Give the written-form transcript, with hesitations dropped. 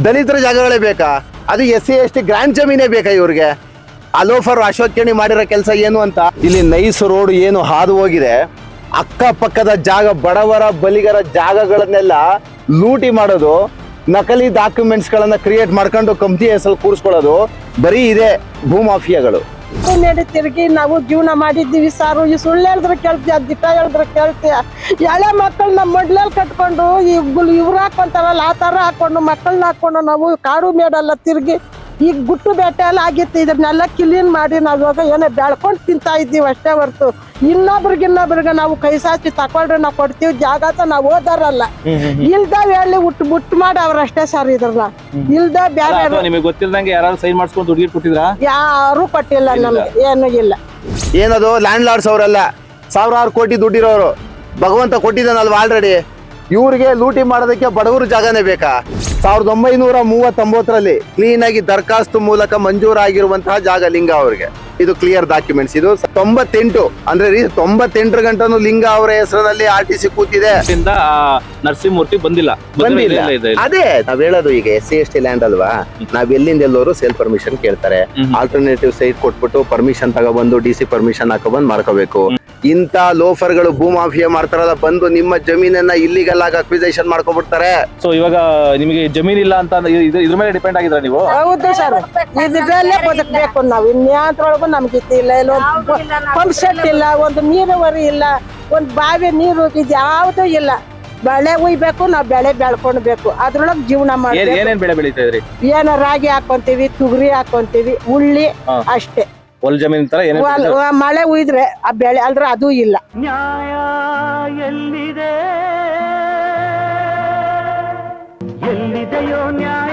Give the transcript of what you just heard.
ದಲಿತರ ಜಾಗಗಳೇ ಬೇಕಾ? ಅದು SC ST ಗ್ರ್ಯಾಂಡ್ ಜಮೀನೇ ಬೇಕಾ ಇವ್ರಿಗೆ? ಅಲೋಫರ್ ಅಶೋಕ್ ಮಾಡಿರೋ ಕೆಲಸ ಏನು ಅಂತ? ಇಲ್ಲಿ ನೈಸ್ ರೋಡ್ ಏನು ಹಾದು ಹೋಗಿದೆ, ಅಕ್ಕಪಕ್ಕದ ಜಾಗ ಬಡವರ ಬಲಿಗರ ಜಾಗಗಳನ್ನೆಲ್ಲ ಲೂಟಿ ಮಾಡೋದು, ನಕಲಿ ಡಾಕ್ಯುಮೆಂಟ್ಸ್ ಗಳನ್ನ ಕ್ರಿಯೇಟ್ ಮಾಡ್ಕೊಂಡು ಕಂಪ್ನಿ ಹೆಸರು ಕೂರಿಸ್ಕೊಳ್ಳೋದು, ಬರೀ ಇದೆ ಭೂಮಾಫಿಯಾಗಳು. ಮೇಲೆ ತಿರುಗಿ ನಾವು ಜೀವನ ಮಾಡಿದ್ದೀವಿ ಸಾರು. ಈ ಸುಳ್ಳು ಹೇಳಿದ್ರೆ ಕೇಳ್ತೀಯ, ದಿಟ್ಟ ಹೇಳಿದ್ರೆ ಕೇಳ್ತೀಯ. ಎಳೆ ಮಕ್ಕಳನ್ನ ಮೊಡ್ಲಲ್ಲಿ ಕಟ್ಕೊಂಡು ಇವ್ರು ಹಾಕೊಂತಾರಲ್ಲ ಆ ಥರ ಹಾಕೊಂಡು ಮಕ್ಕಳನ್ನ ಹಾಕೊಂಡು ನಾವು ಕಾಡು ಮೇಡಲ್ಲ ತಿರುಗಿ ಈಗ ಗುಟ್ಟು ಬೇಟೆ ಎಲ್ಲ ಆಗಿತ್ತು. ಇದನ್ನೆಲ್ಲ ಕ್ಲೀನ್ ಮಾಡಿ ನಾವು ಇವಾಗ ಏನೋ ಬೆಳ್ಕೊಂಡು ತಿಂತಾ ಇದ್ದೀವಿ ಅಷ್ಟೇ ಹೊರ್ತು ಇನ್ನೊಬ್ರಿಗೆ ನಾವು ಕೈ ಸಾಚಿ ತಕೊಂಡ್ರೆ ನಾವು ಕೊಡ್ತೀವಿ ಜಾಗ ಅಂತ ನಾವು ಓದಾರಲ್ಲ. ಇಲ್ದ ಹೇಳಿ ಮುಟ್ಟು ಮಾಡಿ ಅವ್ರಷ್ಟೇ ಸರ್ ಇದ್ರಲ್ಲ. ಇಲ್ದ ಬೇರೆ ನಿಮಗೆ ಗೊತ್ತಿಲ್ಲದಂಗೆ ಯಾರು ಸೈನ್ ಮಾಡಿಸ್ಕೊಂಡು ದುಡ್ಡು ಕೊಟ್ಟಿದ್ರಾ? ಯಾರು ಕೊಟ್ಟಿಲ್ಲ ನಮ್ಗೆ, ಏನು ಇಲ್ಲ. ಏನದು ಲ್ಯಾಂಡ್ ಲಾರ್ಡ್ಸ್ ಅವರೆಲ್ಲ ಸಾವಿರಾರು ಕೋಟಿ ದುಡ್ಡಿರೋರು, ಭಗವಂತ ಕೊಟ್ಟಿದ್ದಾನಲ್ವಾ ಆಲ್ರೆಡಿ. ಇವ್ರಿಗೆ ಲೂಟಿ ಮಾಡೋದಕ್ಕೆ ಬಡವರು ಜಾಗನೇ ಬೇಕಾ? 1939ರಲ್ಲಿ ಕ್ಲೀನ್ ಆಗಿ ದರಖಾಸ್ತು ಮೂಲಕ ಮಂಜೂರಾಗಿರುವಂತಹ ಜಾಗ ಲಿಂಗ ಅವ್ರಿಗೆ. ಇದು ಕ್ಲಿಯರ್ ಡಾಕ್ಯುಮೆಂಟ್ಸ್. ಇದು 98 ಅಂದ್ರೆ 98 ಗಂಟನು ಲಿಂಗ ಅವರ ಹೆಸರಿನಲ್ಲಿ RTC ಕೂತಿದೆ. ನರಸಿಂಹಮೂರ್ತಿ ಬಂದಿಲ್ಲ. ಅದೇ ನಾವ್ ಹೇಳೋದು, ಈಗ SC ST ಲ್ಯಾಂಡ್ ಅಲ್ವಾ, ನಾವ್ ಎಲ್ಲಿಂದ ಎಲ್ಲರೂ ಸೇಲ್ ಪರ್ಮಿಷನ್ ಕೇಳ್ತಾರೆ. ಆಲ್ಟರ್ನೇಟಿವ್ ಸೈಟ್ ಕೊಟ್ಬಿಟ್ಟು ಪರ್ಮಿಷನ್ ತಗೊಬಂದು DC ಪರ್ಮಿಷನ್ ಹಾಕೊಬಂದ್ ಮಾಡ್ಕೋಬೇಕು. ಇಂತ ಲೋಫರ್ಗಳು ಭೂಮಾಫಿಯಾ ಮಾಡ್ತಾರಲ್ಲ, ಬಂದು ನಿಮ್ಮ ಜಮೀನನ್ನ ಇಲ್ಲಿಗಲ್ ಆಗಿ ಅಕ್ವಿಸೇಷನ್ ಮಾಡ್ಕೊಬಿಡ್ತಾರೆ. ಸೊ ಇವಾಗ ನಿಮಗೆ ಜಮೀನ್ ಇಲ್ಲ ಅಂತ ಇದ್ರ ಮೇಲೆ ಡಿಪೆಂಡ್ ಆಗಿದ್ರ ನೀವು? ಹೌದು ಸರ್, ಇದ್ರಲ್ಲೇ ಬದುಕಬೇಕು ನಾವು. ಇನ್ಯಾತ್ರೊಳಗು ನಮ್ಗೆ ಇಲ್ಲ. ಒಂದು ಪಂಪ್ ಸೆಟ್ ಇಲ್ಲ, ಒಂದು ನೀರುವರಿ ಇಲ್ಲ, ಒಂದು ಬಾವಿ ನೀರು ಇದು ಯಾವ್ದು ಇಲ್ಲ. ಬೆಳೆ ಉಯ್ಬೇಕು, ನಾವು ಬೆಳೆ ಬೆಳ್ಕೊಳ್ಬೇಕು, ಅದ್ರೊಳಗೆ ಜೀವನ ಮಾಡ್ಬೇಕು. ಏನೇನ್ ಬೆಳೆ ಬೆಳೀತಾ ಇದ್ರಿ? ಏನೋ ರಾಗಿ ಹಾಕೊಂತೀವಿ, ತುಗರಿ ಹಾಕೊಂತೀವಿ, ಉಳ್ಳಿ ಅಷ್ಟೇ. ಹೊಲ ಜಮೀನ್ ತರ ಮಳೆ ಉಯ್ದ್ರೆ ಆ ಬೆಳೆ ಅಲ್ದ್ರೆ ಅದು ಇಲ್ಲ. ನ್ಯಾಯ ಎಲ್ಲಿದೆ, ಎಲ್ಲಿದೆಯೋ ನ್ಯಾಯ?